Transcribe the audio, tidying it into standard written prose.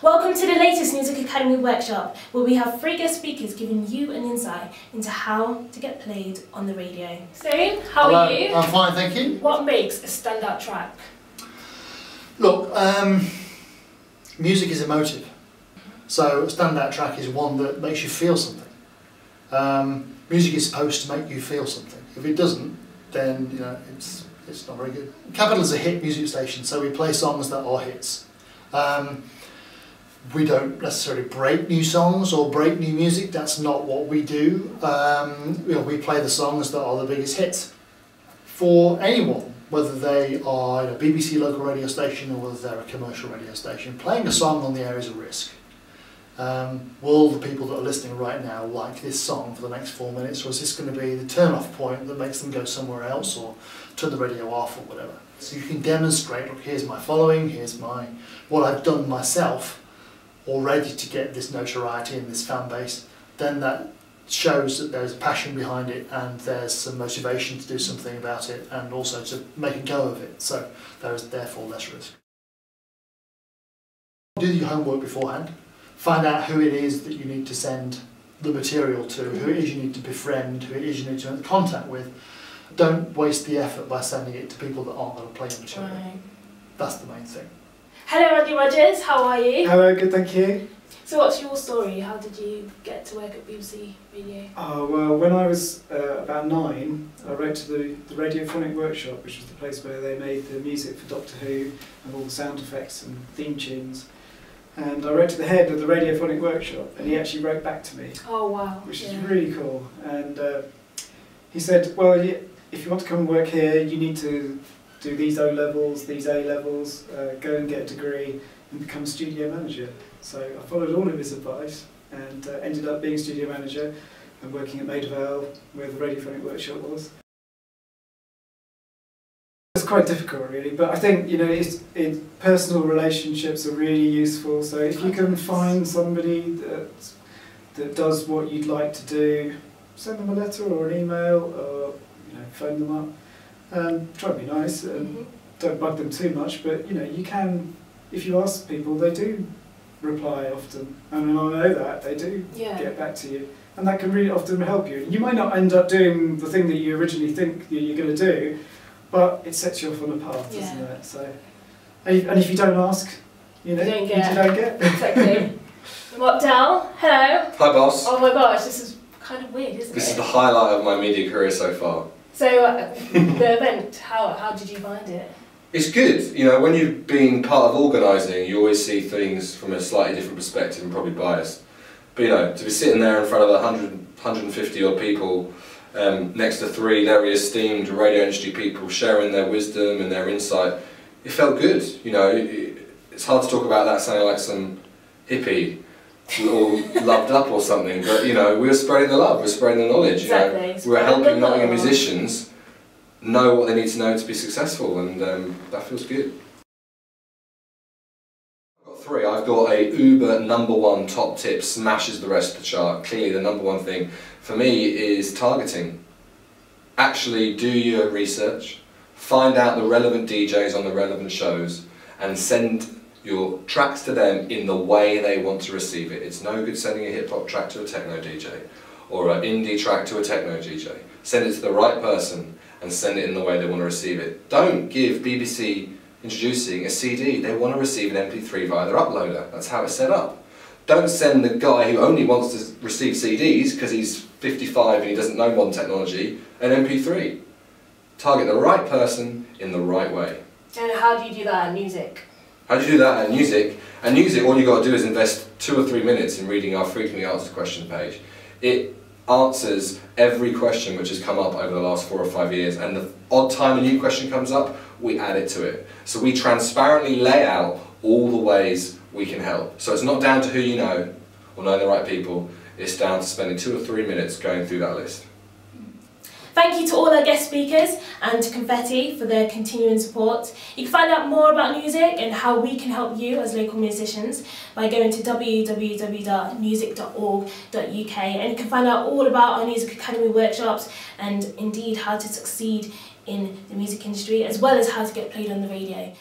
Welcome to the latest Nusic Academy Workshop, where we have 3 guest speakers giving you an insight into how to get played on the radio. Steve, how are you? I'm fine, thank you. What makes a standout track? Look, music is emotive, so a standout track is one that makes you feel something. Music is supposed to make you feel something. If it doesn't, then it's not very good. Capital is a hit music station, so we play songs that are hits. We don't necessarily break new songs or break new music. That's not what we do. We play the songs that are the biggest hits for anyone, whether they are a BBC local radio station or whether they're a commercial radio station. Playing a song on the air is a risk. Will the people that are listening right now like this song for the next 4 minutes, or is this going to be the turn-off point that makes them go somewhere else or turn the radio off or whatever? So you can demonstrate, look, here's my following, here's what I've done myself already to get this notoriety and this fan base. Then that shows that there's a passion behind it and there's some motivation to do something about it and also to make a go of it. So there is therefore less risk. Do your homework beforehand. Find out who it is that you need to send the material to, who it is you need to befriend, who it is you need to make contact with. Don't waste the effort by sending it to people that aren't going to play the material. Right. That's the main thing. Hello Andy Rogers, how are you? Hello, good, thank you. So what's your story? How did you get to work at BBC Radio? Oh, well, when I was about 9, I wrote to the Radiophonic Workshop, which was the place where they made the music for Doctor Who and all the sound effects and theme tunes. And I wrote to the head of the Radiophonic Workshop, and he actually wrote back to me. Oh wow! Which is really cool. And he said, well, if you want to come and work here, you need to do these O-levels, these A-levels, go and get a degree and become a studio manager. So I followed all of his advice and ended up being a studio manager and working at Maida Vale, where the Radiophonic Workshop was. It's quite difficult really, but I think personal relationships are really useful. So if you can find somebody that does what you'd like to do, send them a letter or an email, or phone them up. Try to be nice and don't bug them too much. But you can, if you ask people, they do reply often, and I know that they do get back to you, and that can really often help you. You might not end up doing the thing that you originally think you're going to do, but it sets you off on a path, doesn't it? So, and if you don't ask, you don't get. Exactly. What, Del? Hello. Hi, boss. Oh my gosh, this is kind of weird, isn't it? This is the highlight of my media career so far. So, the event, how did you find it? It's good. When you've been part of organising, you always see things from a slightly different perspective and probably biased. But to be sitting there in front of 150 odd people, next to 3 very esteemed radio industry people sharing their wisdom and their insight, it felt good. It's hard to talk about that sounding like some hippie all loved up or something, but we were spreading the love, we were spreading the knowledge. Exactly. We were helping Nottingham musicians know what they need to know to be successful, and that feels good. I've got 3. I've got a uber #1 top tip, smashes the rest of the chart. Clearly the #1 thing for me is targeting. Actually do your research, find out the relevant DJs on the relevant shows, and send your tracks to them in the way they want to receive it. It's no good sending a hip-hop track to a techno DJ or an indie track to a techno DJ. Send it to the right person and send it in the way they want to receive it. Don't give BBC Introducing a CD. They want to receive an MP3 via their uploader. That's how it's set up. Don't send the guy who only wants to receive CDs because he's 55 and he doesn't know modern technology an MP3. Target the right person in the right way. And how do you do that in music? How do you do that at Nusic? At Nusic, all you've got to do is invest 2 or 3 minutes in reading our frequently answered questions page. It answers every question which has come up over the last 4 or 5 years, and the odd time a new question comes up, we add it to it. So we transparently lay out all the ways we can help. So it's not down to who you know or knowing the right people, it's down to spending 2 or 3 minutes going through that list. Thank you to all our guest speakers and to Confetti for their continuing support. You can find out more about Nusic and how we can help you as local musicians by going to www.nusic.org.uk, and you can find out all about our Nusic Academy workshops and indeed how to succeed in the music industry, as well as how to get played on the radio.